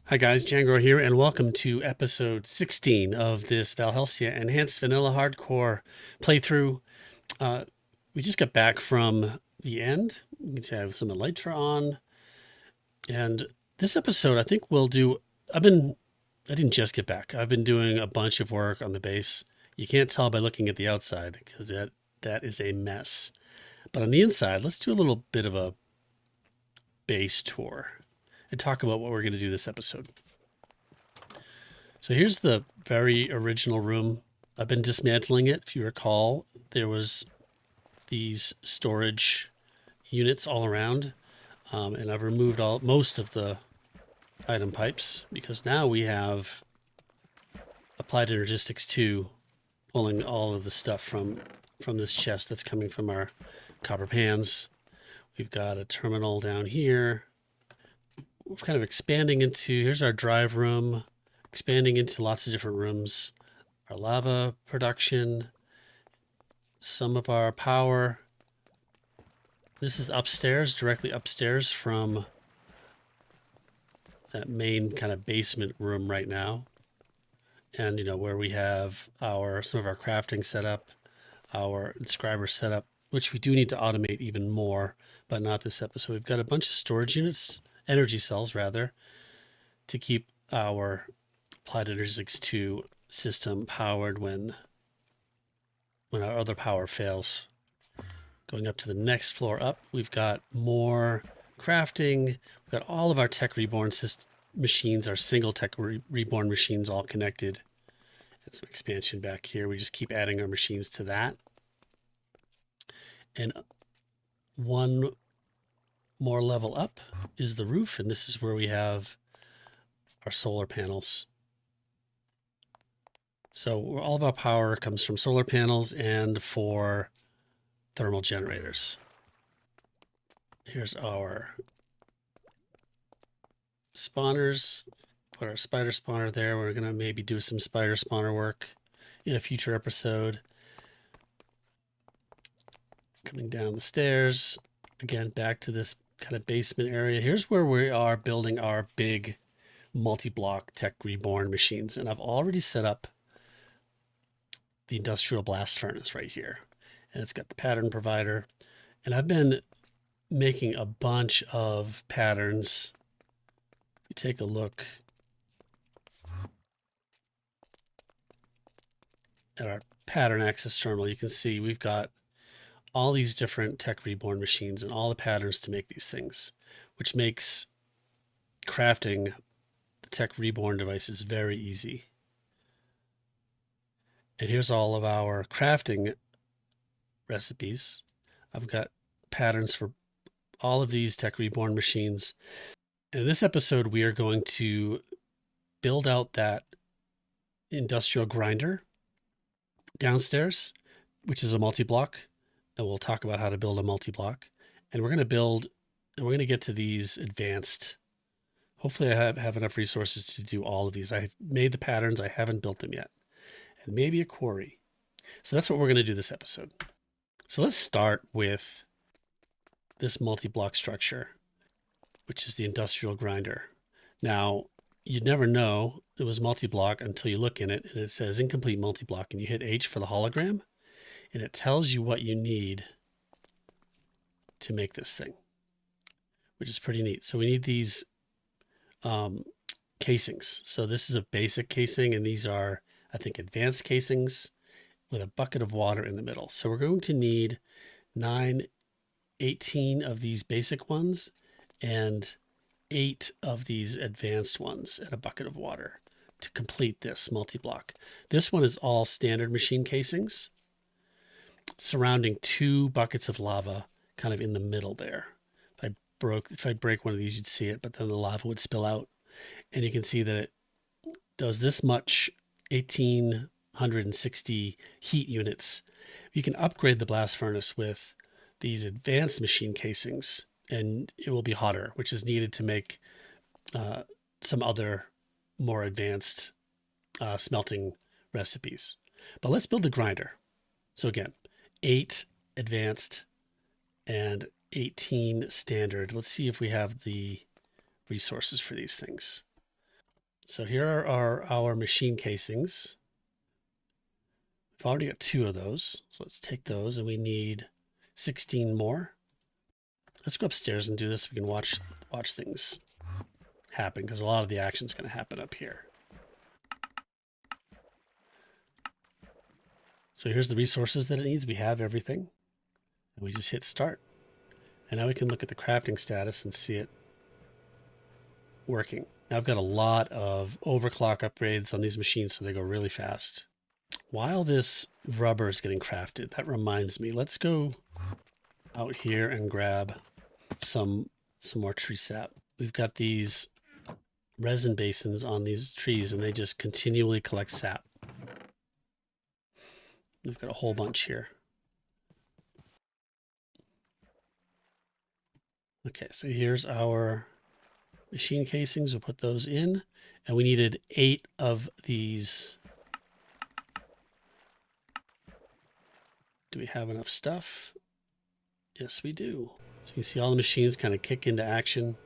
Hi guys, Jangro here, and welcome to episode 16 of this Valhelsia Enhanced Vanilla Hardcore playthrough. Uh, we just got back from the end. You can see I have some elytra on, and this episode I think we'll do. I didn't just get back. I've been doing a bunch of work on the base. You can't tell by looking at the outside because that is a mess. But on the inside, let's do a little bit of a base tour and talk about what we're going to do this episode. So here's the very original room. I've been dismantling it. If you recall, there was these storage units all around, and I've removed most of the item pipes because now we have Applied Energistics 2 pulling all of the stuff from this chest that's coming from our copper pans. We've got a terminal down here. We're kind of expanding into, here's our drive room, expanding into lots of different rooms. Our lava production, some of our power. This is upstairs, directly upstairs from that main kind of basement room right now. And where we have some of our crafting set up, our inscriber set up, which we do need to automate even more, but not this episode. We've got a bunch of storage units, energy cells rather, to keep our Applied Energistics 2 system powered when our other power fails. Going up to the next floor up, we've got more crafting. We've got all of our Tech Reborn machines, our single Tech Reborn machines all connected. And some expansion back here. We just keep adding our machines to that. And one more level up is the roof, and this is where we have our solar panels. So all of our power comes from solar panels and for thermal generators. Here's our spawners. Put our spider spawner there. We're going to maybe do some spider spawner work in a future episode. Coming down the stairs. Again, back to this kind of basement area. Here's where we are building our big multi-block Tech Reborn machines. And I've already set up the industrial blast furnace right here. And it's got the pattern provider. And I've been making a bunch of patterns. If you take a look at our pattern access terminal, you can see we've got all these different Tech Reborn machines and all the patterns to make these things, which makes crafting the Tech Reborn devices very easy. And here's all of our crafting recipes. I've got patterns for all of these Tech Reborn machines. In this episode, we are going to build out that industrial grinder downstairs, which is a multi-block. And we'll talk about how to build a multi-block. And we're going to get to these advanced. Hopefully I have enough resources to do all of these. I've made the patterns. I haven't built them yet. And maybe a quarry. So that's what we're going to do this episode. So let's start with this multi-block structure, which is the industrial grinder. Now, you'd never know it was multi-block until you look in it and it says incomplete multi-block, and you hit H for the hologram and it tells you what you need to make this thing, which is pretty neat. So we need these casings. So this is a basic casing, and these are, I think, advanced casings with a bucket of water in the middle. So we're going to need 18 of these basic ones and 8 of these advanced ones and a bucket of water to complete this multi-block. This one is all standard machine casings surrounding 2 buckets of lava kind of in the middle there. If I break one of these, you'd see it, but then the lava would spill out. And you can see that it does this much 1860 heat units. You can upgrade the blast furnace with these advanced machine casings, and it will be hotter, which is needed to make some other more advanced smelting recipes. But let's build the grinder. So again, 8 advanced and 18 standard. Let's see if we have the resources for these things. So here are our machine casings. We've already got 2 of those. So let's take those, and we need 16 more. Let's go upstairs and do this. We can watch things happen, because a lot of the action is going to happen up here. So here's the resources that it needs. We have everything. And we just hit start. And now we can look at the crafting status and see it working. Now I've got a lot of overclock upgrades on these machines, so they go really fast. While this rubber is getting crafted, that reminds me, let's go out here and grab some more tree sap. We've got these resin basins on these trees, and they just continually collect sap. We've got a whole bunch here. Okay, so here's our machine casings. We'll put those in, and we needed 8 of these. Do we have enough stuff? Yes, we do. So you see all the machines kind of kick into action.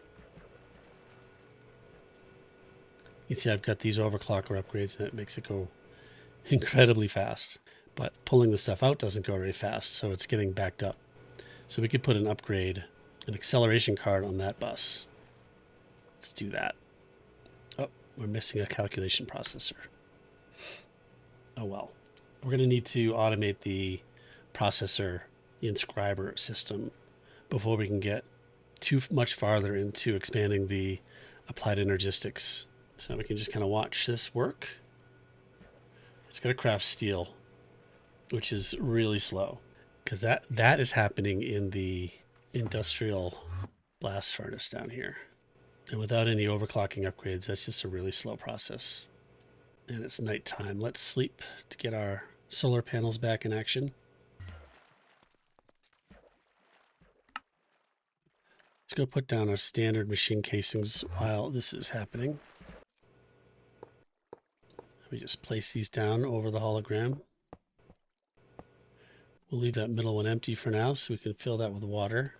You can see I've got these overclocker upgrades, and it makes it go incredibly fast. But pulling the stuff out doesn't go very fast, so it's getting backed up. So we could put an upgrade, an acceleration card on that bus. Let's do that. Oh, we're missing a calculation processor. Oh well. We're going to need to automate the processor, the inscriber system, before we can get too much farther into expanding the applied energistics. So we can just kind of watch this work. It's going to craft steel, which is really slow, because that is happening in the industrial blast furnace down here. And without any overclocking upgrades, that's just a really slow process. And it's nighttime. Let's sleep to get our solar panels back in action. Let's go put down our standard machine casings while this is happening. We just place these down over the hologram. We'll leave that middle one empty for now so we can fill that with water.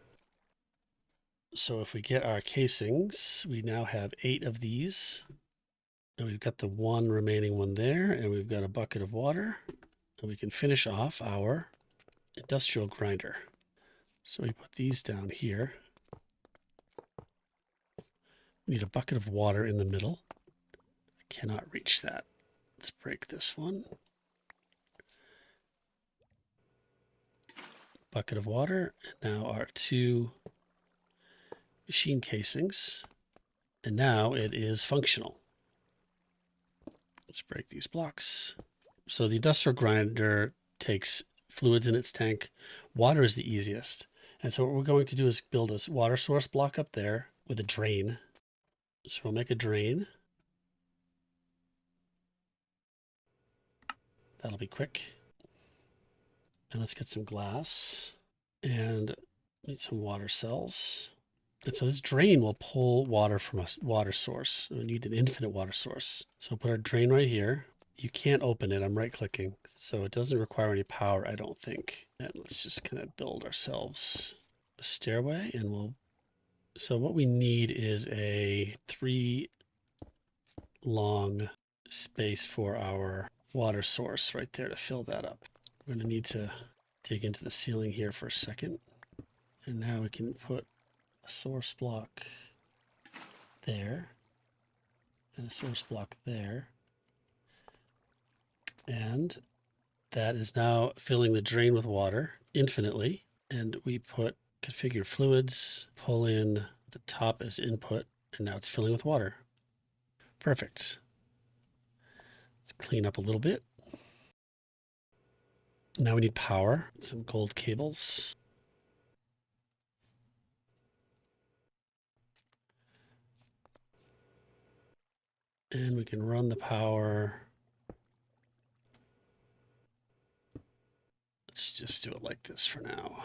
So if we get our casings, we now have 8 of these. And we've got the one remaining one there, and we've got a bucket of water. And we can finish off our industrial grinder. So we put these down here. We need a bucket of water in the middle. I cannot reach that. Let's break this one. Bucket of water, and now our 2 machine casings. And now it is functional. Let's break these blocks. So the industrial grinder takes fluids in its tank. Water is the easiest. And so what we're going to do is build a water source block up there with a drain. So we'll make a drain. That'll be quick. And let's get some glass. And need some water cells. And so this drain will pull water from a water source. We need an infinite water source. So we'll put our drain right here. You can't open it. I'm right clicking. So it doesn't require any power, I don't think. And let's just kind of build ourselves a stairway, and so what we need is a 3 long space for our water source right there to fill that up. We're going to need to dig into the ceiling here for a second. And now we can put a source block there and a source block there. And that is now filling the drain with water infinitely. And we put configure fluids, pull in the top as input, and now it's filling with water. Perfect. Let's clean up a little bit. Now we need power, some gold cables. And we can run the power. Let's just do it like this for now.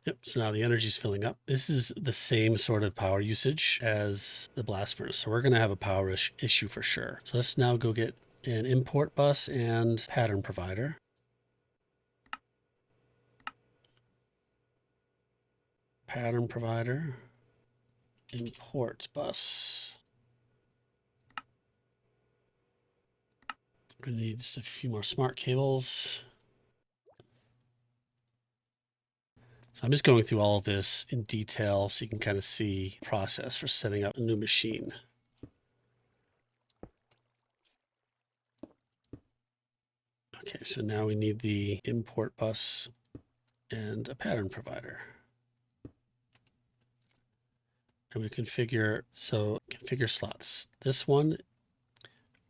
Yep, so now the energy's filling up. This is the same sort of power usage as the blast furnace, so we're going to have a power issue for sure. So let's now go get an import bus and pattern provider. Pattern provider, import bus. We're gonna need just a few more smart cables. So I'm just going through all of this in detail so you can kind of see the process for setting up a new machine. Okay, so now we need the import bus and a pattern provider. And we configure slots. This one,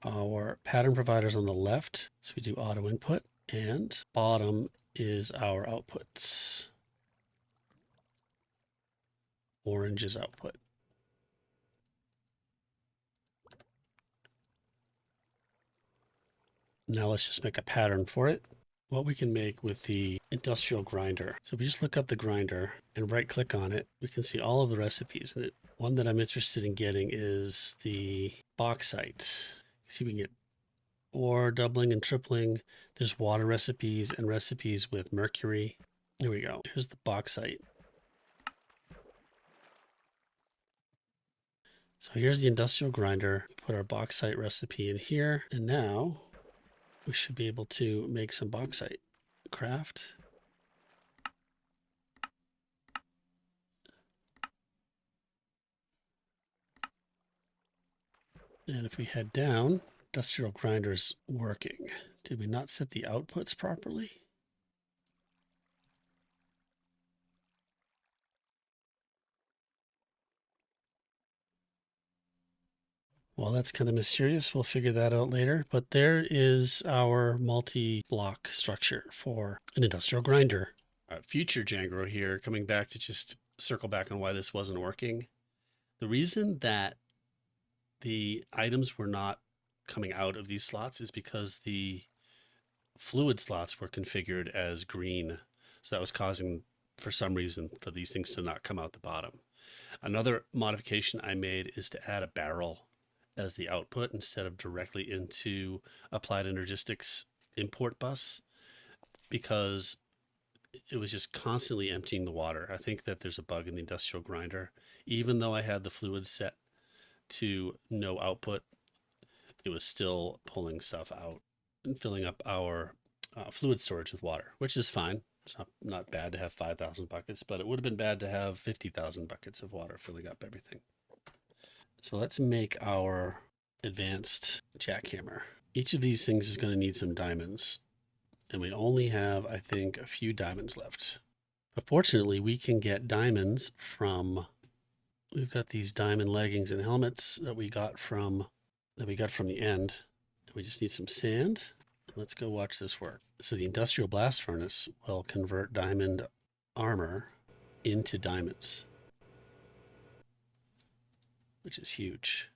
our pattern provider is on the left, so we do auto input, and bottom is our outputs. Orange is output. Now let's just make a pattern for it. What we can make with the industrial grinder. So if we just look up the grinder and right click on it, we can see all of the recipes in it. One that I'm interested in getting is the bauxite. See, we can get ore doubling and tripling. There's water recipes and recipes with mercury. Here we go. Here's the bauxite. So here's the industrial grinder. We put our bauxite recipe in here, and now we should be able to make some bauxite. Craft. And if we head down, industrial grinder's working. Did we not set the outputs properly? Well, that's kind of mysterious. We'll figure that out later. But there is our multi-block structure for an industrial grinder. Future Django here, coming back to just circle back on why this wasn't working. The reason that the items were not coming out of these slots is because the fluid slots were configured as green. So that was causing, for some reason, for these things to not come out the bottom. Another modification I made is to add a barrel as the output instead of directly into Applied Energistics import bus, because it was just constantly emptying the water. I think that there's a bug in the industrial grinder. Even though I had the fluid set to no output, it was still pulling stuff out and filling up our fluid storage with water, which is fine. It's not bad to have 5,000 buckets, but it would have been bad to have 50,000 buckets of water filling up everything. So let's make our advanced jackhammer. Each of these things is going to need some diamonds. And we only have, I think, a few diamonds left. But fortunately, we can get diamonds from, we've got these diamond leggings and helmets that we got from the end. We just need some sand. Let's go watch this work. So the industrial blast furnace will convert diamond armor into diamonds, which is huge.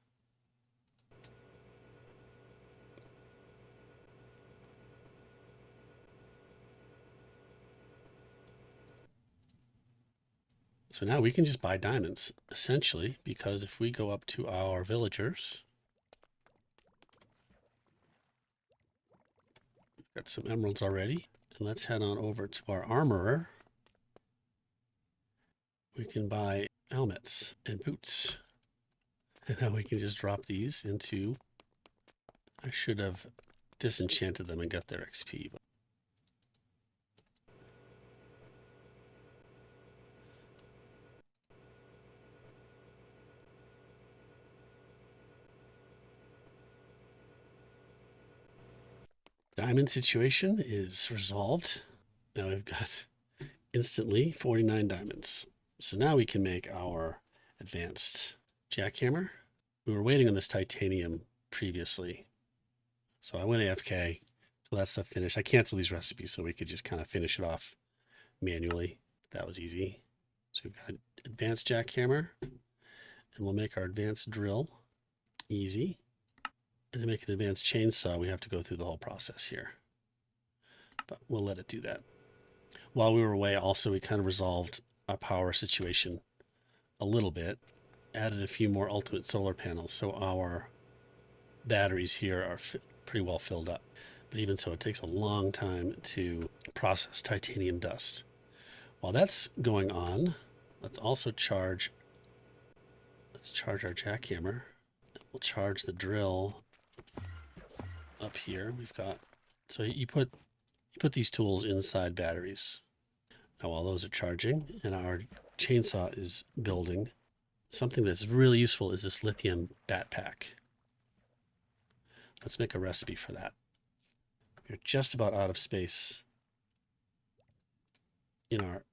So now we can just buy diamonds, essentially, because if we go up to our villagers, we've got some emeralds already. And let's head on over to our armorer. We can buy helmets and boots. And now we can just drop these into, I should have disenchanted them and got their XP. Diamond situation is resolved. Now we've got instantly 49 diamonds. So now we can make our advanced jackhammer. We were waiting on this titanium previously, so I went AFK till that stuff finished. I canceled these recipes so we could just kind of finish it off manually. That was easy. So we've got an advanced jackhammer, and we'll make our advanced drill. Easy. And to make an advanced chainsaw, we have to go through the whole process here, but we'll let it do that. While we were away, also, we kind of resolved our power situation a little bit, added a few more ultimate solar panels, so our batteries here are pretty well filled up. But even so, it takes a long time to process titanium dust. While that's going on, let's also charge our jackhammer. We'll charge the drill up here. We've got, so you put these tools inside batteries. Now while those are charging and our chainsaw is building, something that's really useful is this lithium bat pack. Let's make a recipe for that. We're just about out of space in our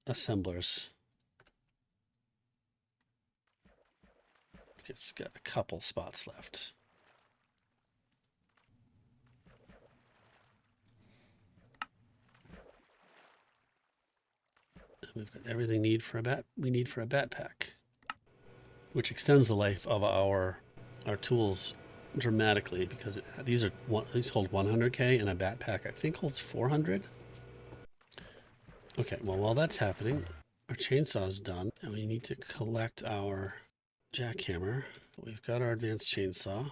assemblers. It's got a couple spots left. And we've got everything we need for a bat pack, which extends the life of our tools dramatically, because these hold 100K and a bat pack I think holds 400. Okay, well while that's happening, our chainsaw is done and we need to collect our jackhammer. We've got our advanced chainsaw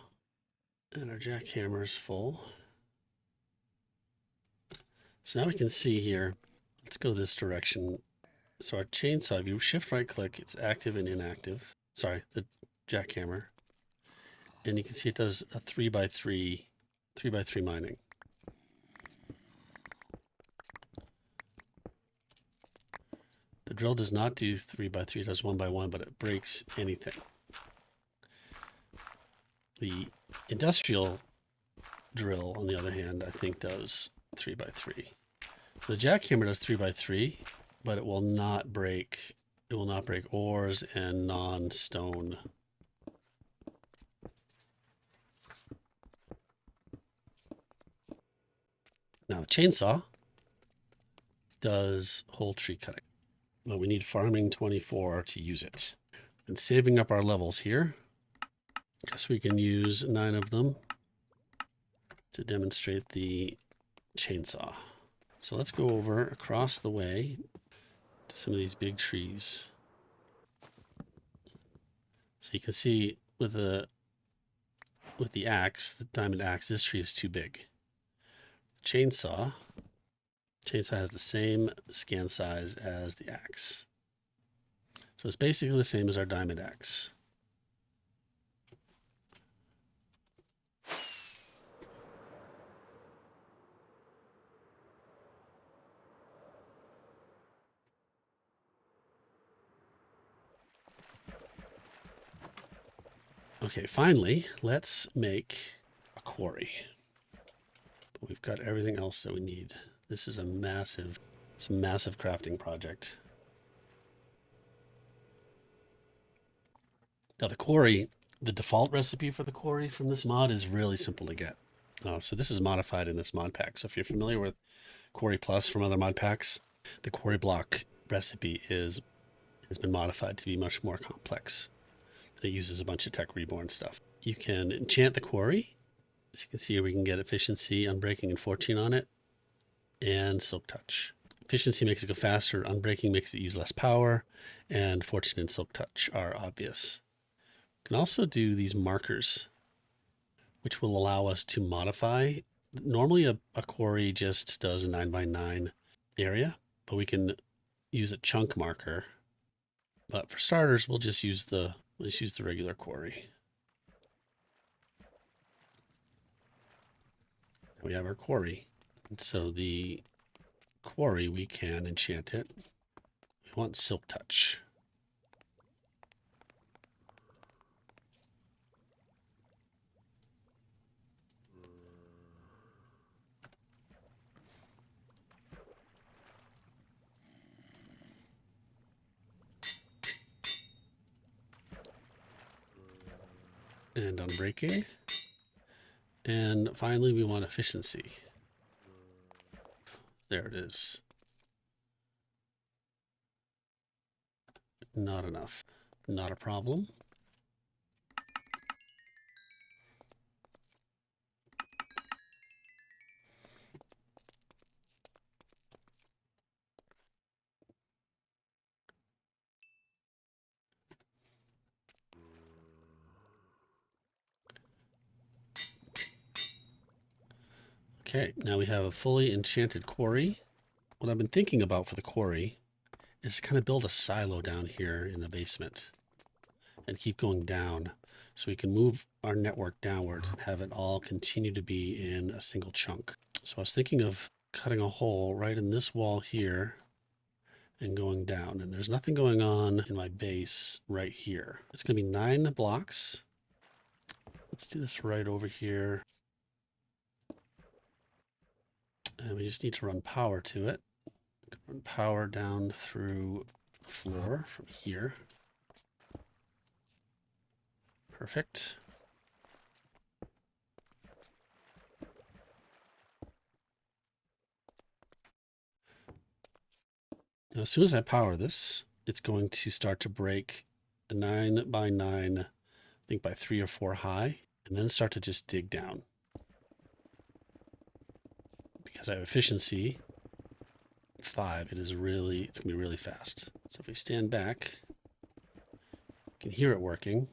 and our jackhammer is full. So now we can see here, let's go this direction. So our chainsaw, if you shift right click, it's active and inactive. Sorry, the jackhammer. And you can see it does a 3x3 mining. The drill does not do 3x3, it does 1x1, but it breaks anything. The industrial drill, on the other hand, I think does 3x3. So the jackhammer does 3x3, but it will not break ores and non-stone. Now the chainsaw does whole tree cutting, but we need farming 24 to use it. And saving up our levels here, guess we can use 9 of them to demonstrate the chainsaw. So let's go over across the way to some of these big trees. So you can see with the axe, the diamond axe, this tree is too big. Chainsaw has the same scan size as the axe. So it's basically the same as our diamond axe. Okay, finally, let's make a quarry. But we've got everything else that we need. This is a massive crafting project. Now the quarry, the default recipe for the quarry from this mod is really simple to get. So this is modified in this mod pack. So if you're familiar with Quarry Plus from other mod packs, the quarry block recipe has been modified to be much more complex. It uses a bunch of Tech Reborn stuff. You can enchant the quarry. As you can see, we can get efficiency, unbreaking, and fortune on it, and silk touch. Efficiency makes it go faster, unbreaking makes it use less power, and fortune and silk touch are obvious. You can also do these markers, which will allow us to modify. Normally a quarry just does a 9x9 area, but we can use a chunk marker. But for starters, we'll just use the regular quarry. We have our quarry. And so the quarry, we can enchant it. We want silk touch. And unbreaking. And finally, we want efficiency. There it is. Not enough. Not a problem. Okay, now we have a fully enchanted quarry. What I've been thinking about for the quarry is to kind of build a silo down here in the basement. and keep going down so we can move our network downwards and have it all continue to be in a single chunk. So I was thinking of cutting a hole right in this wall here and going down. And there's nothing going on in my base right here. It's going to be 9 blocks. Let's do this right over here. And we just need to run power to it. Run power down through the floor from here. Perfect. Now, as soon as I power this, it's going to start to break a 9 by 9, I think by 3 or 4 high, and then start to just dig down. Because I have efficiency 5, it's going to be really fast. So if we stand back, you can hear it working.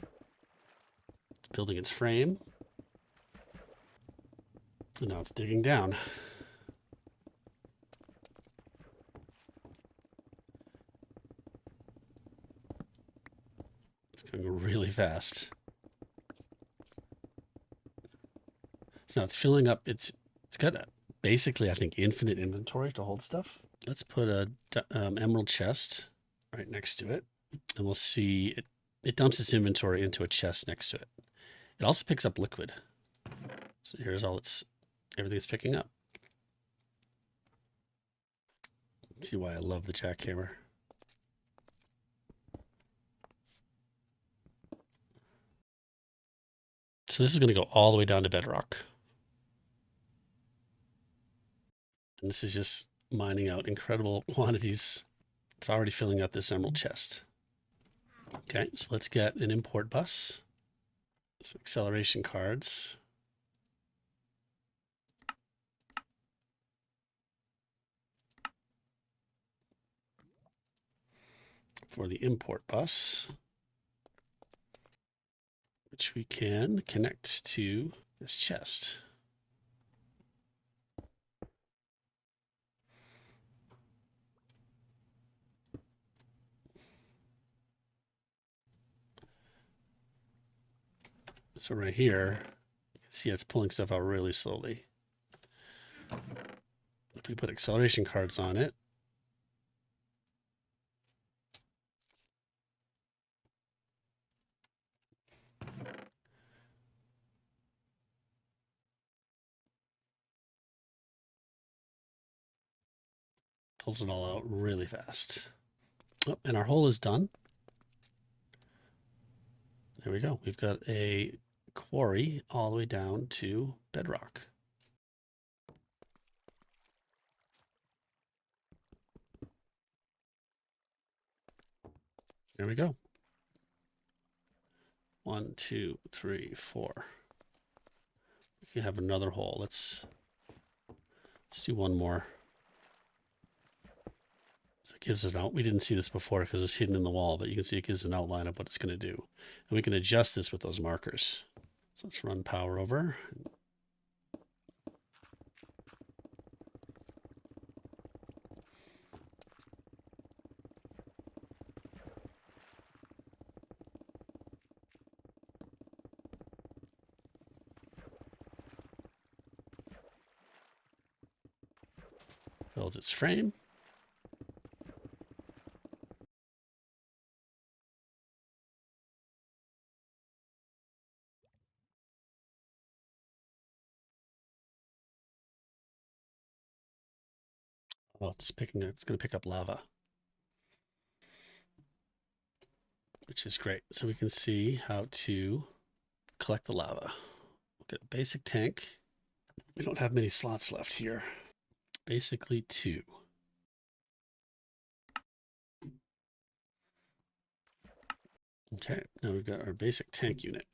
It's building its frame. And now it's digging down. It's going really fast. So now it's filling up. It's got basically, I think, infinite inventory to hold stuff. Let's put a emerald chest right next to it, and we'll see it dumps its inventory into a chest next to it. It also picks up liquid. So here's everything it's picking up. See why I love the jackhammer. So this is going to go all the way down to bedrock. And this is just mining out incredible quantities. It's already filling up this emerald chest. Okay, so let's get an import bus. Some acceleration cards. For the import bus, which we can connect to this chest. So right here, you can see it's pulling stuff out really slowly. If we put acceleration cards on it, pulls it all out really fast. Oh, and our hole is done. There we go. We've got a quarry all the way down to bedrock. There we go. 1, 2, 3, 4. We can have another hole. Let's do one more. So it gives us out. We didn't see this before because it's hidden in the wall, but you can see it gives an outline of what it's going to do. And we can adjust this with those markers. So let's run power over. Builds its frame. Oh, it's going to pick up lava, which is great. So we can see how to collect the lava. We'll get a basic tank. We don't have many slots left here. Basically 2. Okay, now we've got our basic tank unit.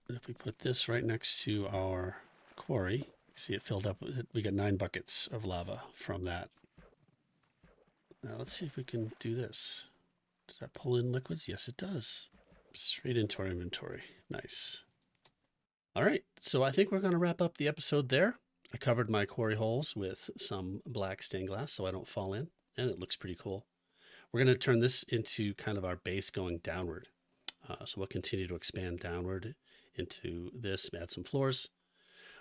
And if we put this right next to our quarry, see it filled up. We got 9 buckets of lava from that. Now let's see if we can do this. Does that pull in liquids? Yes, it does. Straight into our inventory. Nice. All right, so I think we're going to wrap up the episode there. I covered my quarry holes with some black stained glass so I don't fall in, and it looks pretty cool. We're going to turn this into kind of our base going downward. So we'll continue to expand downward into this, add some floors.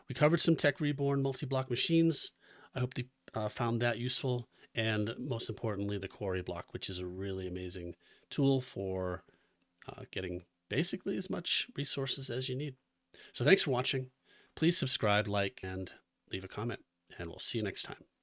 We covered some Tech Reborn multi-block machines. I hope you found that useful. And most importantly, the Quarry block, which is a really amazing tool for getting basically as much resources as you need. So thanks for watching. Please subscribe, like, and leave a comment. And we'll see you next time.